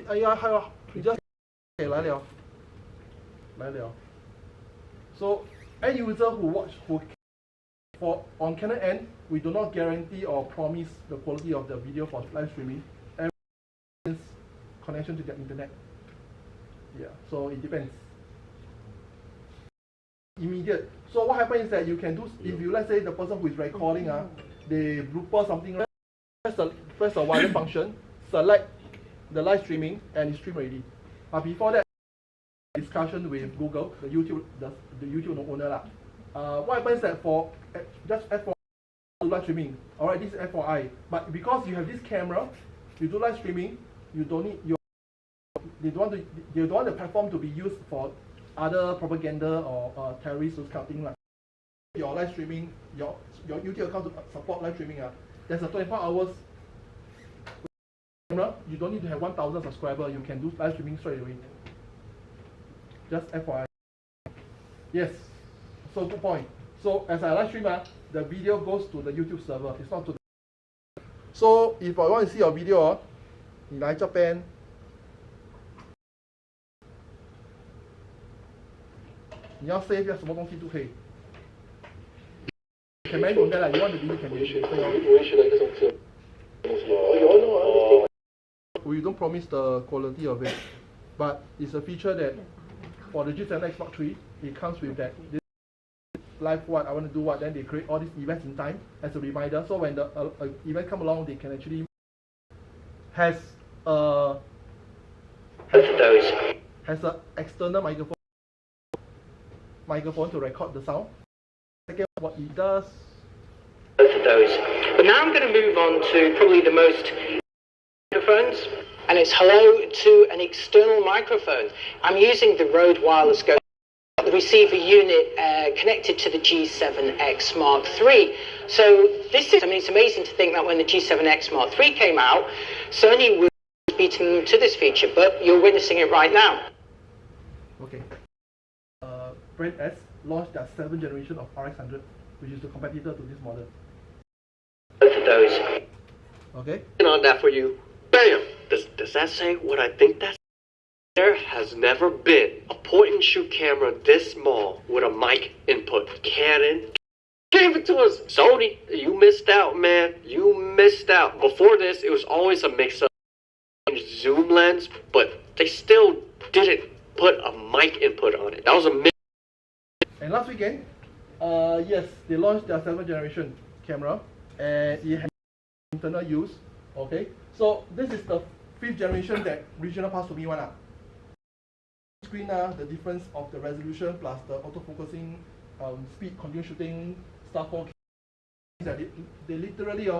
哎呀，还有，你 just 来了。So end user who for on Canon end, we do not guarantee or promise the quality of the video for live streaming. Every connection to the internet. Yeah, so it depends. Immediate. So what happens is that you can do, if you, let's say the person who is recording, they blooper something, press the wireless function, select the live streaming, and it's stream already. But before that, discussion with Google, the YouTube owner. What happens is that for just FYI live streaming, alright, this is FYI. But because you have this camera, you do live streaming, you don't need they don't want the platform to be used for other propaganda or terrorist those kind of thing. Like your live streaming, your YouTube account to support live streaming. There's a 24 hours camera. You don't need to have 1,000 subscribers. You can do live streaming straight away. Just FYI. Yes. So good point. So as I live stream, the video goes to the YouTube server. It's not to the. So if I want to see your video, 你来这边。你要 save 什么东西都可以。Can manage that, you want the video can manage. We don't promise the quality of it, but it's a feature that for the G7X Mark III, it comes with that. This live what I want to do what, then they create all these events in time as a reminder. So when the event come along, they can actually has an external microphone to record the sound. Second, what it does. Both of those. But now I'm going to move on to probably the most microphones, and it's hello to an external microphone. I'm using the Rode Wireless Go, the receiver unit connected to the G7X Mark III. So this is, I mean, it's amazing to think that when the G7X Mark III came out, Sony was beating them to this feature, but you're witnessing it right now. Okay. Brand S launched their 7th generation of RX100, which is the competitor to this model. Both of those. Okay. On that for you. Bam! Does that say what I think that's? There has never been a point-and-shoot camera this small with a mic input. Canon gave it to us. Sony, you missed out, man. You missed out. Before this, it was always a mix of zoom lens, but they still didn't put a mic input on it. That was a mix. And last weekend, yes, they launched their 7th generation camera, and it has internal use. Okay, so this is the 5th generation that regional pass to me one. Screen the difference of the resolution plus the autofocusing, speed, continuous shooting, stuff. They literally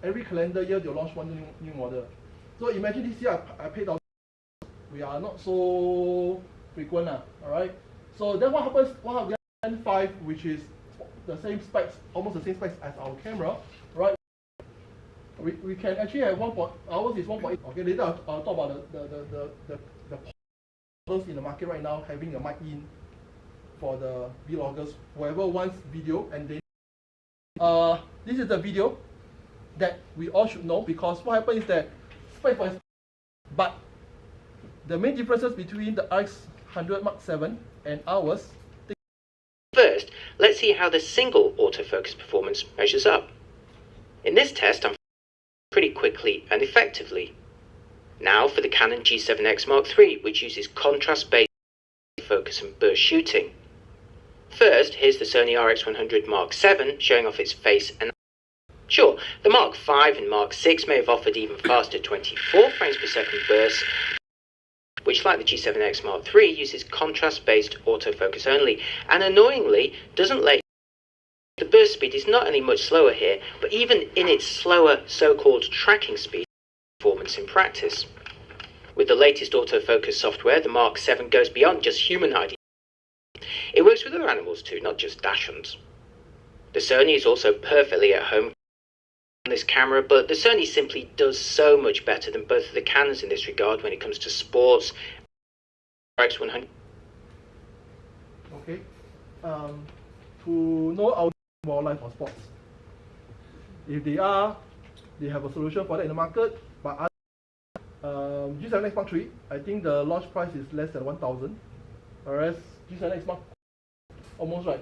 every calendar year they launch one new model. So imagine this year I paid out. We are not so frequent, all right. So then what happens? What have N5, which is the same specs, almost the same specs as our camera, right? We can actually have ours is 1.8. Okay, later I'll talk about the models in the market right now having a mic in for the vloggers, whoever wants video, and then this is the video that we all should know, because what happens is that but the main differences between the RX100 Mark VII and ours. First, let's see how the single autofocus performance measures up. In this test, I'm pretty quickly and effectively. Now for the Canon G7X Mark III, which uses contrast-based focus and burst shooting. First, here's the Sony RX100 Mark VII showing off its face and sure, the Mark V and Mark VI may have offered even faster 24 frames per second bursts, which, like the G7X Mark III, uses contrast-based autofocus only, and annoyingly doesn't let. The burst speed is not only much slower here, but even in its slower so-called tracking speed, performance in practice. With the latest autofocus software, the Mark VII goes beyond just human ID. It works with other animals too, not just dachshunds. The Sony is also perfectly at home on this camera, but the Sony simply does so much better than both of the Canons in this regard when it comes to sports. RX100. Okay. To know our wildlife or sports. If they have a solution for that in the market, but G7X Mark III, I think the launch price is less than 1,000, whereas G7X Mark almost right.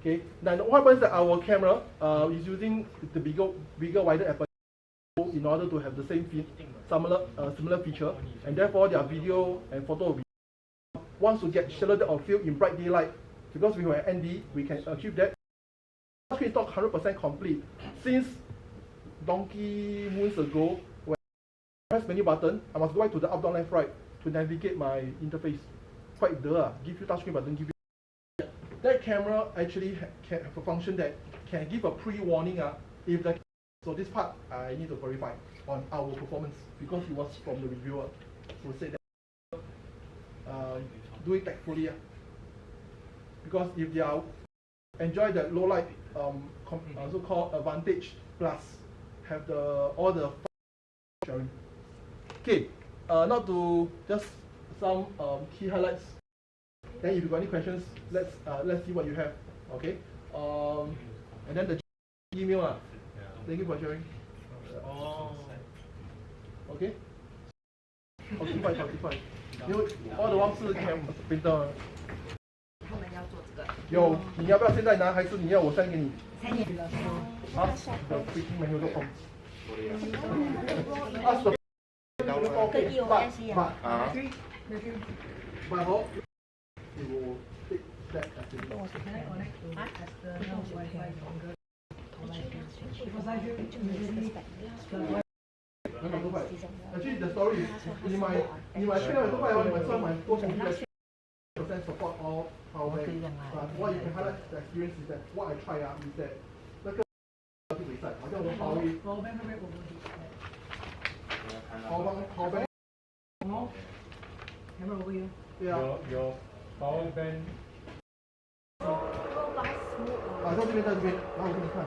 Okay. Then what happens is that our camera is using the bigger, wider aperture in order to have the same similar feature, and therefore their video and photo will be. Once we get shallow depth of field in bright daylight, because we have ND, we can achieve that. Screen is not 100% complete. Since donkey moons ago, when I press menu button, I must go back to the up, down, left, right to navigate my interface. Quite dull. Give you touchscreen button, give you. That camera actually can have a function that can give a pre-warning if the. So this part I need to verify on our performance because it was from the reviewer who said that do it tactfully. Because if they are enjoy the low light so-called advantage plus have all the sharing. Okay, not to just some key highlights. Then if you got any questions, let's see what you have. Okay. And then the email. Thank you for sharing. Okay. 好，因为 all the one 是 cam printer。他们要做这个。有，你要不要现在拿，还是你要我send给你？ send 给了。啊 ，the freaking manual dot com。Ask the. 跟 EOS 一样。啊。But how? You will take that as it goes. Actually, the story is in my 300块你们算买多重的 percent support all power bank. But what you can highlight the experience is that what I try is that 那个比赛，好像我跑一power bank。哦。对啊。有 power bank。啊，在这边，然后我给你看。